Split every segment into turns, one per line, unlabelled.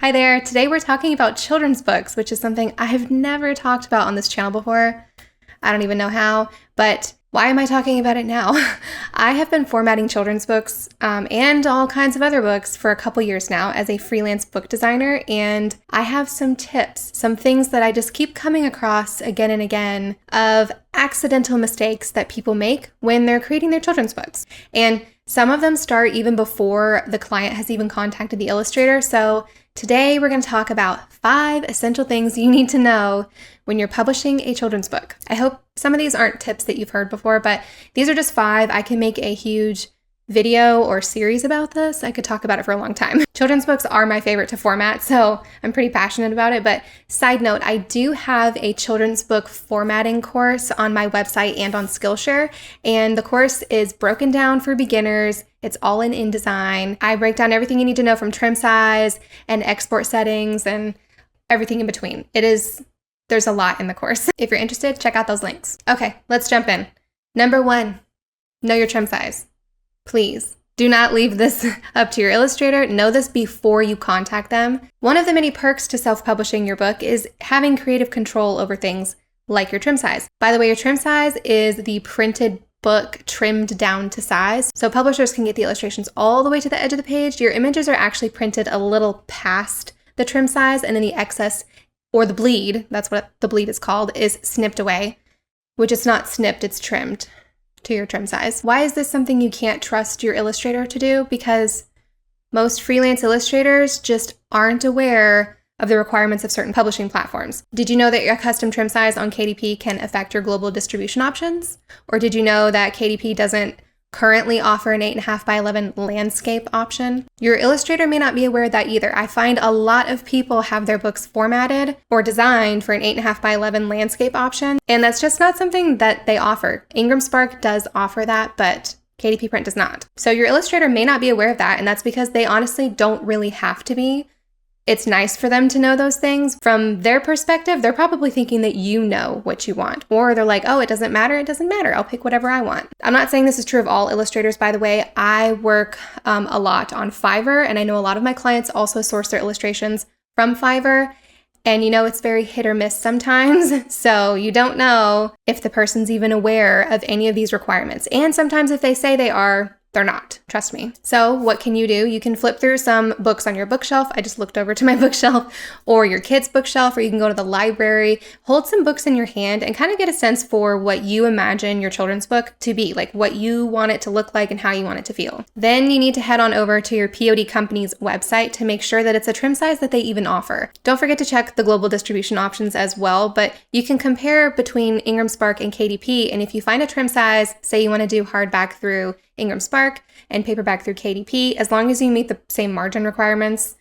Hi there, today we're talking about children's books, which is something I have never talked about on this channel before. I don't even know how, but why am I talking about it now? I have been formatting children's books and all kinds of other books for a couple years now as a freelance book designer, and I have some tips, some things that I just keep coming across again and again of accidental mistakes that people make when they're creating their children's books. And some of them start even before the client has even contacted the illustrator. So today we're going to talk about 5 essential things you need to know when you're publishing a children's book. I hope some of these aren't tips that you've heard before, but these are just 5. I can make a huge video or series about this. I could talk about it for a long time. Children's books are my favorite to format, so I'm pretty passionate about it. But side note, I do have a children's book formatting course on my website and on Skillshare, and the course is broken down for beginners. It's all in InDesign. I break down everything you need to know from trim size and export settings and everything in between. There's a lot in the course. If you're interested, check out those links. Okay, let's jump in. Number 1, know your trim size. Please do not leave this up to your illustrator. Know this before you contact them. One of the many perks to self-publishing your book is having creative control over things like your trim size. By the way, your trim size is the printed book trimmed down to size. So publishers can get the illustrations all the way to the edge of the page. Your images are actually printed a little past the trim size, and then the excess or the bleed, that's what the bleed is called, is snipped away, which is not snipped, it's trimmed to your trim size. Why is this something you can't trust your illustrator to do? Because most freelance illustrators just aren't aware of the requirements of certain publishing platforms. Did you know that your custom trim size on KDP can affect your global distribution options? Or did you know that KDP doesn't currently offer an 8.5 by 11 landscape option? Your illustrator may not be aware of that either. I find a lot of people have their books formatted or designed for an 8.5 by 11 landscape option, and that's just not something that they offer. Ingram Spark does offer that, but KDP Print does not. So your illustrator may not be aware of that, and that's because they honestly don't really have to be. It's nice for them to know those things. From their perspective, they're probably thinking that you know what you want. Or they're like, oh, it doesn't matter. I'll pick whatever I want. I'm not saying this is true of all illustrators, by the way. I work a lot on Fiverr, and I know a lot of my clients also source their illustrations from Fiverr. And it's very hit or miss sometimes. So you don't know if the person's even aware of any of these requirements. And sometimes if they say they are, they're not, trust me. So what can you do? You can flip through some books on your bookshelf. I just looked over to my bookshelf, or your kid's bookshelf, or you can go to the library, hold some books in your hand and kind of get a sense for what you imagine your children's book to be, like what you want it to look like and how you want it to feel. Then you need to head on over to your POD company's website to make sure that it's a trim size that they even offer. Don't forget to check the global distribution options as well, but you can compare between Ingram Spark and KDP, and if you find a trim size, say you want to do hardback through Ingram Spark and paperback through KDP, as long as you meet the same margin requirements,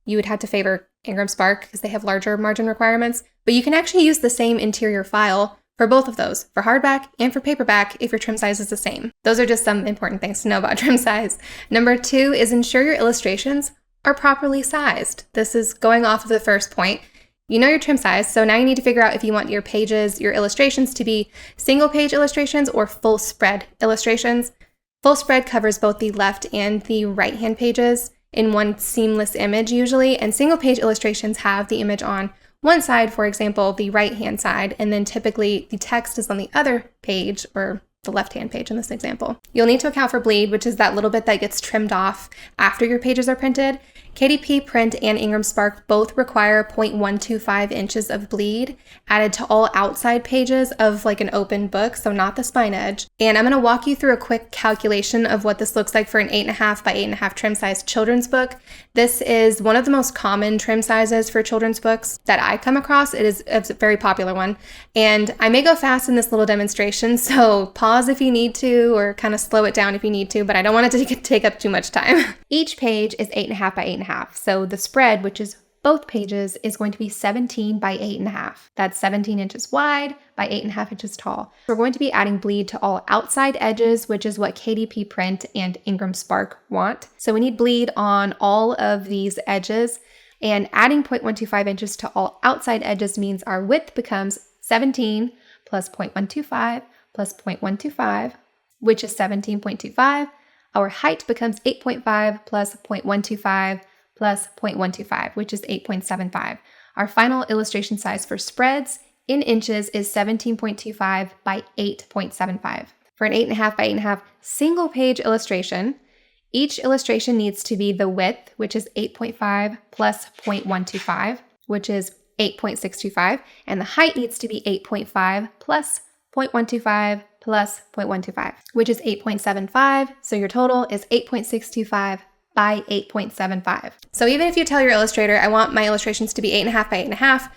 you would have to favor Ingram Spark because they have larger margin requirements, but you can actually use the same interior file for both of those, for hardback and for paperback, if your trim size is the same. Those are just some important things to know about trim size. Number 2 is ensure your illustrations are properly sized. This is going off of the first point. You know your trim size, so now you need to figure out if you want your pages, your illustrations to be single page illustrations or full spread illustrations. Full spread covers both the left and the right hand pages in one seamless image usually, and single page illustrations have the image on one side, for example, the right hand side, and then typically the text is on the other page, or the left-hand page in this example. You'll need to account for bleed, which is that little bit that gets trimmed off after your pages are printed. KDP Print and Ingram Spark both require 0.125 inches of bleed added to all outside pages of like an open book, so not the spine edge. And I'm going to walk you through a quick calculation of what this looks like for an 8.5 by 8.5 trim size children's book. This is one of the most common trim sizes for children's books that I come across. It's a very popular one. And I may go fast in this little demonstration, so pause if you need to, or kind of slow it down if you need to, but I don't want it to take up too much time. Each page is 8.5 by 8.5. So the spread, which is both pages, is going to be 17 by 8.5. That's 17 inches wide by 8.5 inches tall. We're going to be adding bleed to all outside edges, which is what KDP Print and Ingram Spark want. So we need bleed on all of these edges, and adding 0.125 inches to all outside edges means our width becomes 17 plus 0.125 plus 0.125, which is 17.25. Our height becomes 8.5 plus 0.125 plus 0.125, which is 8.75. Our final illustration size for spreads in inches is 17.25 by 8.75. For an 8.5 by 8.5 single page illustration, each illustration needs to be the width, which is 8.5 plus 0.125, which is 8.625, and the height needs to be 8.5 plus 0.125 plus 0.125, which is 8.75. So your total is 8.625 by 8.75. So even if you tell your illustrator, I want my illustrations to be 8.5 by 8.5,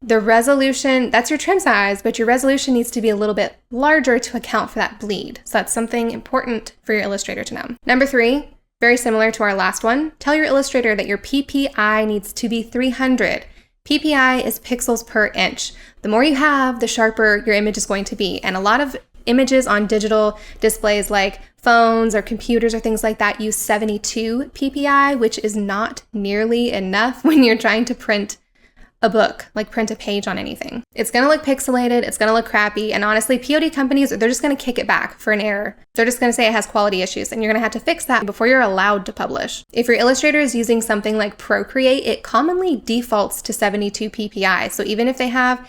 the resolution, that's your trim size, but your resolution needs to be a little bit larger to account for that bleed. So that's something important for your illustrator to know. Number 3, very similar to our last one, tell your illustrator that your PPI needs to be 300. PPI is pixels per inch. The more you have, the sharper your image is going to be. And a lot of images on digital displays like phones or computers or things like that use 72 PPI, which is not nearly enough when you're trying to print a book, like print a page on anything. It's gonna look pixelated, it's gonna look crappy, and honestly, POD companies, they're just gonna kick it back for an error. They're just gonna say it has quality issues, and you're gonna have to fix that before you're allowed to publish. If your illustrator is using something like Procreate, it commonly defaults to 72 PPI. So even if they have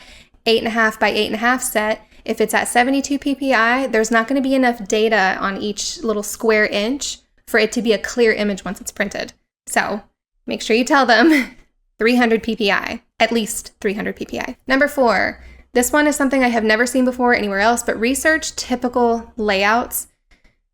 8.5 by 8.5 set, if it's at 72 PPI, there's not gonna be enough data on each little square inch for it to be a clear image once it's printed. So make sure you tell them 300 PPI, at least 300 PPI. Number 4, this one is something I have never seen before anywhere else, but research typical layouts.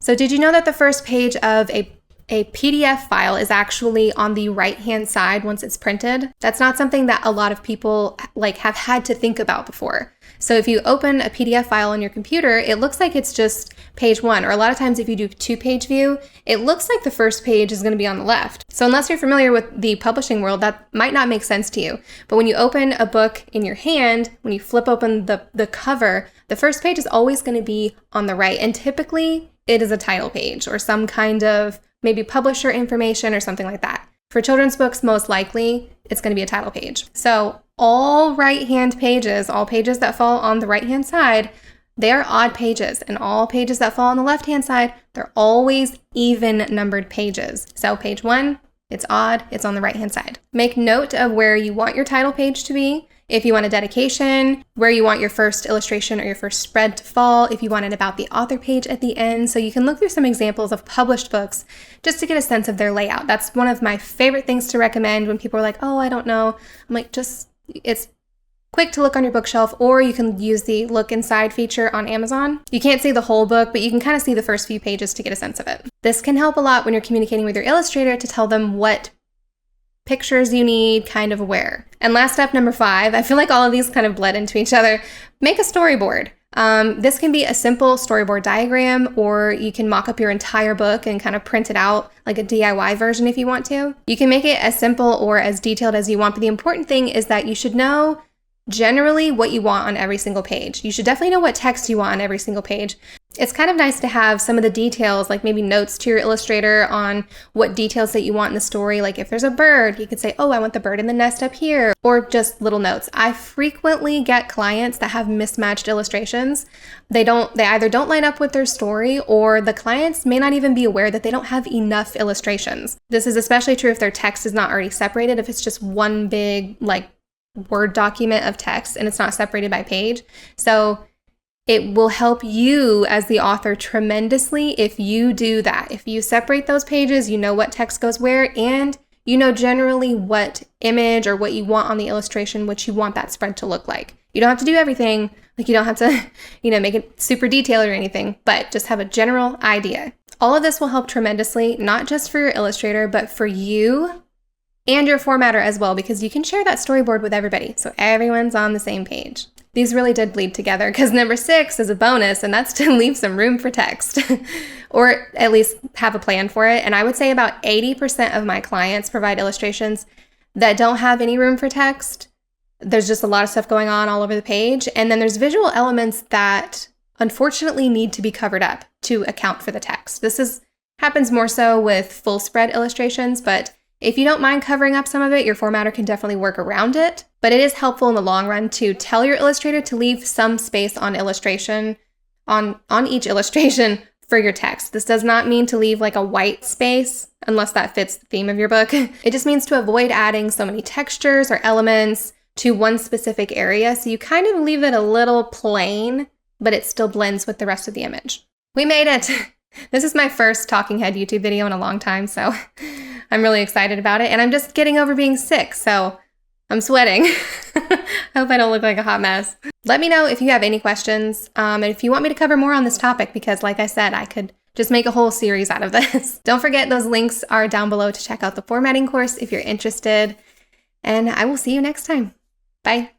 So did you know that the first page of a PDF file is actually on the right-hand side once it's printed? That's not something that a lot of people have had to think about before. So if you open a PDF file on your computer, it looks like it's just page 1, or a lot of times if you do 2-page view, it looks like the first page is going to be on the left. So unless you're familiar with the publishing world, that might not make sense to you. But when you open a book in your hand, when you flip open the cover, the first page is always going to be on the right. And typically it is a title page or some kind of maybe publisher information or something like that. For children's books, most likely, it's going to be a title page. So all right-hand pages, all pages that fall on the right-hand side, they are odd pages. And all pages that fall on the left-hand side, they're always even numbered pages. So page 1, it's odd, it's on the right-hand side. Make note of where you want your title page to be. If you want a dedication, where you want your first illustration or your first spread to fall, if you want an about the author page at the end. So you can look through some examples of published books just to get a sense of their layout. That's one of my favorite things to recommend when people are like, oh, I don't know. I'm like, it's quick to look on your bookshelf, or you can use the look inside feature on Amazon. You can't see the whole book, but you can kind of see the first few pages to get a sense of it. This can help a lot when you're communicating with your illustrator to tell them what pictures you need, kind of where. And last step, number 5, I feel like all of these kind of bled into each other. Make a storyboard. This can be a simple storyboard diagram, or you can mock up your entire book and kind of print it out like a DIY version if you want to. You can make it as simple or as detailed as you want, but the important thing is that you should know generally what you want on every single page. You should definitely know what text you want on every single page. It's kind of nice to have some of the details, like maybe notes to your illustrator on what details that you want in the story. Like if there's a bird, you could say, oh, I want the bird in the nest up here, or just little notes. I frequently get clients that have mismatched illustrations. They either don't line up with their story, or the clients may not even be aware that they don't have enough illustrations. This is especially true if their text is not already separated, if it's just one big Word document of text and it's not separated by page. So it will help you as the author tremendously if you do that. If you separate those pages, you know what text goes where, and you know generally what image or what you want on the illustration, what you want that spread to look like. You don't have to do everything. You don't have to, make it super detailed or anything, but just have a general idea. All of this will help tremendously, not just for your illustrator, but for you and your formatter as well, because you can share that storyboard with everybody, so everyone's on the same page. These really did bleed together, because number 6 is a bonus, and that's to leave some room for text, or at least have a plan for it. And I would say about 80% of my clients provide illustrations that don't have any room for text. There's just a lot of stuff going on all over the page, and then there's visual elements that unfortunately need to be covered up to account for the text. This happens more so with full spread illustrations, but if you don't mind covering up some of it, your formatter can definitely work around it, but it is helpful in the long run to tell your illustrator to leave some space on illustration, on each illustration for your text. This does not mean to leave like a white space unless that fits the theme of your book. It just means to avoid adding so many textures or elements to one specific area. So you kind of leave it a little plain, but it still blends with the rest of the image. We made it. This is my first talking head YouTube video in a long time, so I'm really excited about it. And I'm just getting over being sick, so I'm sweating. I hope I don't look like a hot mess. Let me know if you have any questions, and if you want me to cover more on this topic, because like I said, I could just make a whole series out of this. Don't forget, those links are down below to check out the formatting course if you're interested, and I will see you next time. Bye.